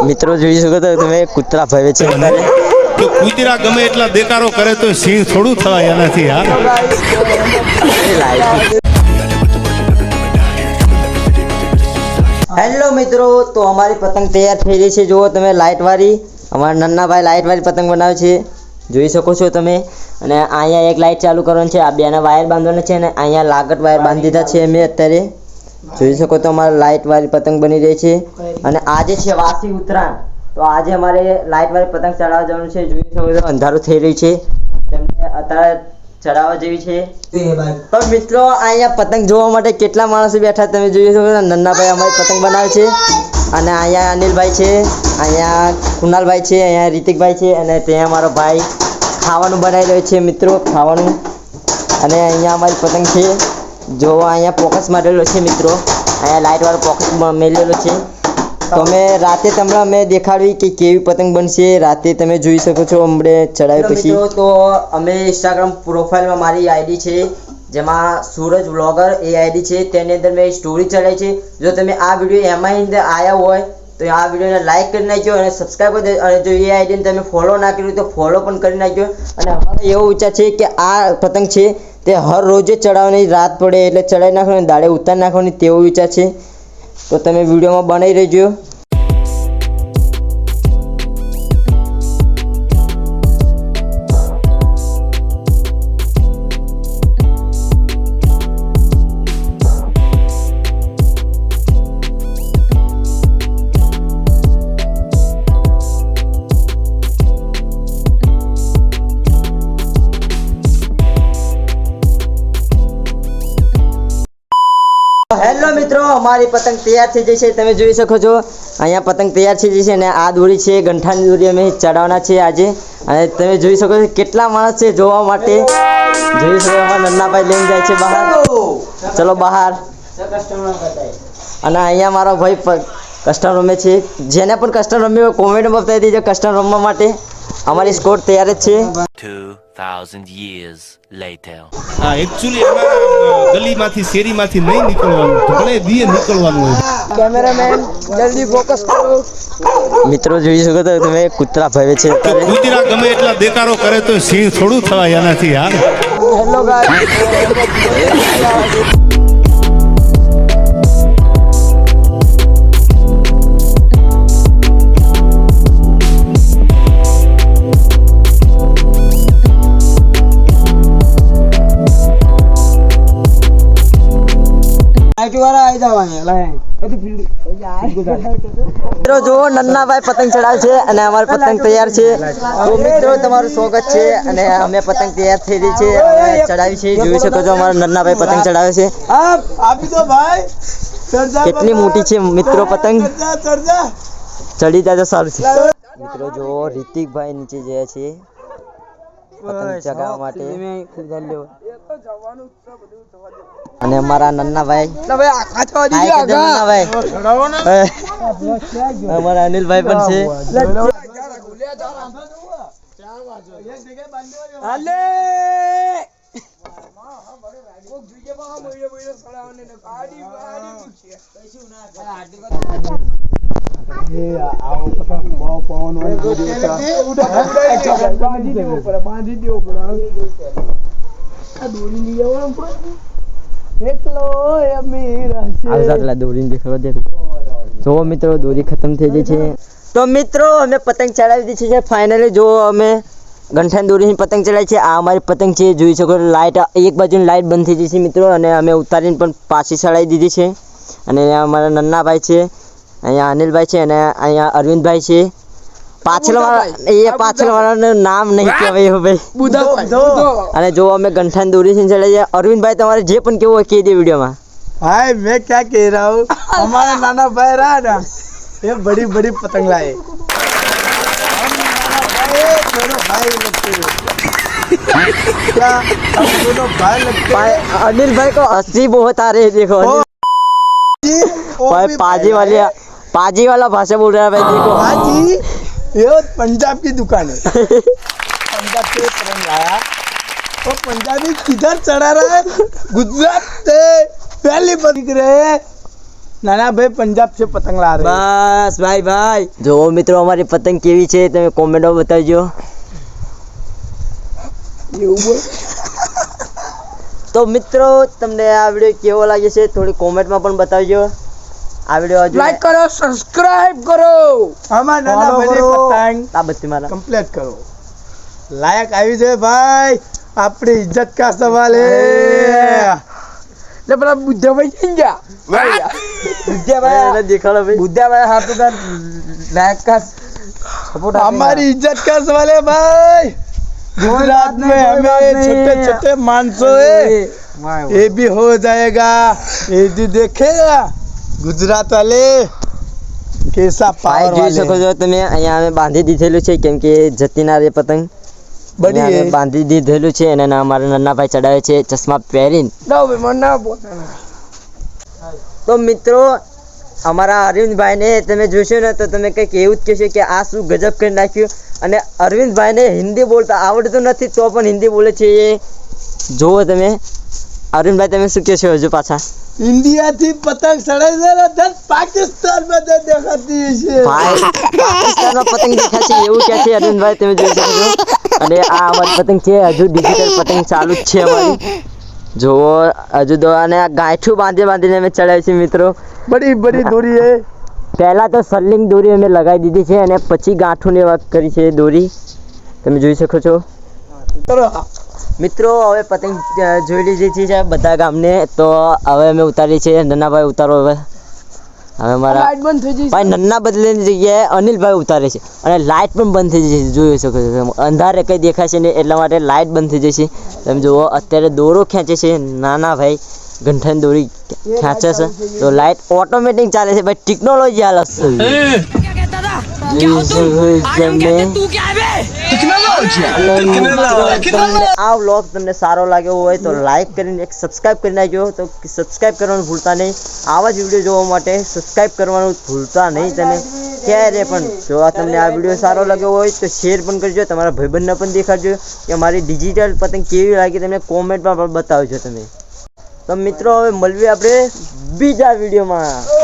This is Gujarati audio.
મિત્રો જોઈ શકો તો તમે કૂતરા ભવે છે વધારે તો કૂતરા ગમે એટલા દેકારો કરે તો સિંહ થોડું થવાય એનાથી યાર। હેલો મિત્રો, તો અમારી પતંગ તૈયાર થઈ રહી છે। જુઓ તમે લાઇટ વાળી, અમારા નન્ના ભાઈ લાઇટ વાળી પતંગ બનાવે છે, જોઈ શકો છો તમે। અને અહીંયા એક લાઇટ ચાલુ કરવાની છે, આ બેના વાયર બાંધવાના છે, અને અહીંયા લાગટ વાયર બાંધી દીધા છે મેં અત્યારે। જોઈ શકો તો અમારે લાઇટ વાળી પતંગ બની રહી છે। અને આજે છે વાસી ઉત્તરાયણ, તો આજે અમારે લાઇટ વાળી પતંગ ચડાવવા જવાનું છે। જોઈ શકો તો અંધારું થઈ રહ્યું છે, તેમને અત્યારે ચડાવવા જેવી છે। તો મિત્રો અહીંયા પતંગ જોવા માટે કેટલા માણસો બેઠા તમે જોઈ શકો છો। નન્નાભાઈ અમારી પતંગ બનાવે છે, અને અહીંયા અનિલભાઈ છે, અહીંયા કુનાલભાઈ છે, અહીંયા રિતિકભાઈ છે, અને ત્યાં મારો ભાઈ ખાવાનું બનાવી રહ્યો છે મિત્રો, ખાવાનું। અને અહીંયા અમારી પતંગ છે, જો અહીંયા પોકસ મારેલો છે મિત્રો, અહીંયા લાઇટ વાળો પોકસ મેલેલો છે। તો મેં રાતે તમને મેં દેખાડવી કે કેવી પતંગ બનશે, રાતે તમે જોઈ શકો છો હમણે ચડાવી પછી। તો અમે ઇન્સ્ટાગ્રામ પ્રોફાઇલમાં મારી આઈડી છે, જેમાં સૂરજ વ્લોગર એ આઈડી છે, તેની અંદર મેં સ્ટોરી ચડાવી છે। જો તમે આ વિડીયો એમાં અંદર આવ્યા હોય તો આ વિડીયોને લાઇક કરી નાખજો અને સબસ્ક્રાઈબ કરી દેજો। અને જો એ આઈડીને તમે ફોલો ના કર્યું તો ફોલો પણ કરી નાખજો। અને અમારો એવો વિચાર છે કે આ પતંગ છે તે હર રોજે ચડાવવાની, રાત પડે એટલે ચડાવી નાખવાની, દાડે ઉતારી નાખવાની, તેવો વિચાર છે। તો તમે વિડીયોમાં બનાવી રહેજો। હેલો મિત્રો, અમારી પતંગ તૈયાર થઈ જઈ છે, તમે જોઈ શકો છો। અહીંયા પતંગ તૈયાર થઈ જઈ છે, અને આ દોરી છે ગંઠાની દોરી અમે ચડાવવાના છે આજે। અને તમે જોઈ શકો છો કેટલા માણસ છે જોવા માટે, જોઈ શકો અમારા નન્નાભાઈ લઈને જાય છે બહાર, ચલો બહાર। અને અહીંયા મારો ભાઈ કસ્ટમ રમે છે, જેને પણ કસ્ટમ રમ્યો હોય કોમેન્ટમાં બતાવી દેજો કસ્ટમ રમવા માટે। અમારી સ્કોર તૈયાર જ છે। 2000 years later હા એક્ચ્યુઅલી અમારા ગલીમાંથી શેરીમાંથી નહીં નીકળવાનું, ભલે દીએ નીકળવાનું હોય। કેમેરામેન જલ્દી ફોકસ કરો। મિત્રો જોઈ શકો તો તમે કૂતરા ભવે છે તો કૂતરા ગમે એટલા દેકારો કરે તો સિંહ થોડું થવાય એનાથી યાર। હેલો ગાઈસ, મિત્રો જો નન્નાભાઈ પતંગ ચડાવે છે, અને અમારી પતંગ તૈયાર છે। તો મિત્રો તમારું સ્વાગત છે, અને અમે પતંગ તૈયાર થઈ રહી છે, અમે ચડાવી છે, જોઈ શકો છો અમારા નન્નાભાઈ પતંગ ચડાવે છે। કેટલી મોટી છે મિત્રો પતંગ, ચડી જાય તો સારું છે। મિત્રો જો રિતિકભાઈ નીચે ગયા છે પતંગ ચગાવવા માટે, અને અમારા નન્નાભાઈ અમારા અનિલભાઈ પણ છે। જો મિત્રો દોરી ખતમ થઈ ગઈ છે, તો મિત્રો અમે પતંગ ચડાવી દીધી છે ફાઇનલી। જો અમે ગંઠાની દોરીની પતંગ ચડાવી છે, આ અમારી પતંગ છે, જોઈ શકો લાઇટ એક બાજુની લાઇટ બંધ થઈ ગઈ છે મિત્રો, અને અમે ઉતારીને પણ પાછી ચડાવી દીધી છે। અને અમારા નન્નાભાઈ છે, અહીંયા અનિલભાઈ છે, અને અહીંયા અરવિંદભાઈ છે। પાછળ વાળાનું નામ નહીં કહેવાય ભાઈ। અને જો અમે ગંઠાની દોરી ચડાવી છે। અરવિંદભાઈ તમારે જે પણ કેવું હોય કહી દે વિડીયોમાં। भाई मैं क्या कह रहा हूँ, हमारा नाना भाई रहा ना, ये बड़ी बड़ी पतंग लाए। दोनों भाई लगते हैं क्या, हम दोनों भाई लगते हैं। अनिल भाई को हंसी बहुत आ रही है, देखो भाई पाजी वाला भाषा बोल रहा है भाई, देखो पाजी ये पंजाब की दुकान है। पंजाब से पतंग लाया, तो पंजाबी किधर चढ़ा रहा है, गुजरात से पहली बार दिख रहे हैं नाना भाई पंजाब से पतंग ला रहे हैं। બસ ભાઈ જો મિત્રો અમારી પતંગ કેવી છે તમે કોમેન્ટમાં બતાવજો એવું બોલ તો મિત્રો તમને આ વિડીયો કેવો લાગે છે થોડી કોમેન્ટમાં પણ બતાવજો આ વિડીયો હજુ लाइक करो सब्सक्राइब करो हमारा नाना Follow भाई करो। पतंग આ બત્તી મારા कंप्लीट करो लायक આવી છે ભાઈ આપણી इज्जत का सवाल है ले बड़ा बुद्धा भाई क्या એને દેખાડો ભાઈ बुद्धा भाई हाथों का लायक का सपोर्ट हमारी इज्जत का सवाल है भाई गुजरात में हमें छोटे छोटे मानसो है ये भी हो जाएगा ये भी देखेगा गुजरात वाले कैसा ભાઈ पावर જોઈ શકો वाले છો તમે અહીંયા અમે બાંધી દીધેલું છે કેમ કે જતી ના રે પતંગ बड़ी અહીંયા है અમે બાંધી દીધેલું છે અને અમારા નન્ના ભાઈ ચડાવે છે ચશ્મા પહેરીને ना भाई मना बोलना તો મિત્રો અમારા અરવિંદભાઈને તમે જોશો ને તો તમે કંઈક એવું જ કહેશો કે આ શું ગજબ કરી નાખ્યું અને અરવિંદભાઈને હિન્દી બોલતા આવડતું નથી તો પણ હિન્દી બોલે છે એ જુઓ તમે અરવિંદભાઈ તમે શું કહેશો હજુ પાછા इंडिया थी पतंग सड़े से धन पाकिस्तान में दे देखाती है ભાઈ પાકિસ્તાનમાં પતંગ દેખાય છે એવું કહે છે અરવિંદભાઈ તમે જોઈ શકો છો અને આ અમારી પતંગ છે હજુ ડિજિટલ પતંગ ચાલુ જ છે અમારી જુઓ હજુ તો અને આ ગાંઠું બાંધીને અમે ચડાવી છે મિત્રો बड़ी बड़ी दूरी है પહેલા તો સર્લિંગ દોરી અમે લગાવી દીધી છે અને પછી ગાંઠુંની વાત કરી છે દોરી તમે જોઈ શકો છો चलो મિત્રો હવે પતંગ જોઈ લીધી છે બધા ગામને તો હવે અમે ઉતારી છે નન્નાભાઈ ઉતારો હવે મારા लाइट बंद થઈ જશે ભાઈ નન્ના બદલેની જગ્યાએ અનિલભાઈ ઉતારે છે અને લાઇટ પણ બંધ થઈ જશે જોઈ શકો છો તમે અંધારે કંઈ દેખાશે નહીં એટલા માટે લાઇટ બંધ થઈ જશે તમે જુઓ અત્યારે દોરો ખેંચે છે નાના ભાઈ ગંઠન દોરી ખેંચે છે તો લાઇટ ઓટોમેટિક ચાલે છે ભાઈ ટેકનોલોજી હાલ આ વ્લોગ તમને સારો લાગ્યો હોય તો લાઈક કરીને એક સબસ્ક્રાઇબ કરી નાખજો તો સબસ્ક્રાઇબ કરવાનું ભૂલતા નહીં આવા જ વિડીયો જોવા માટે સબસ્ક્રાઇબ કરવાનું ભૂલતા નહીં તમે ક્યારે પણ જો આ તમને આ વિડીયો સારો લાગ્યો હોય તો શેર પણ કરજો તમારા ભાઈબંધને પણ દેખાડજો કે મારી ડિજિટલ પતંગ કેવી લાગી તમને કોમેન્ટમાં પણ બતાવજો તમે તો મિત્રો હવે મળીએ આપણે બીજા વિડીયોમાં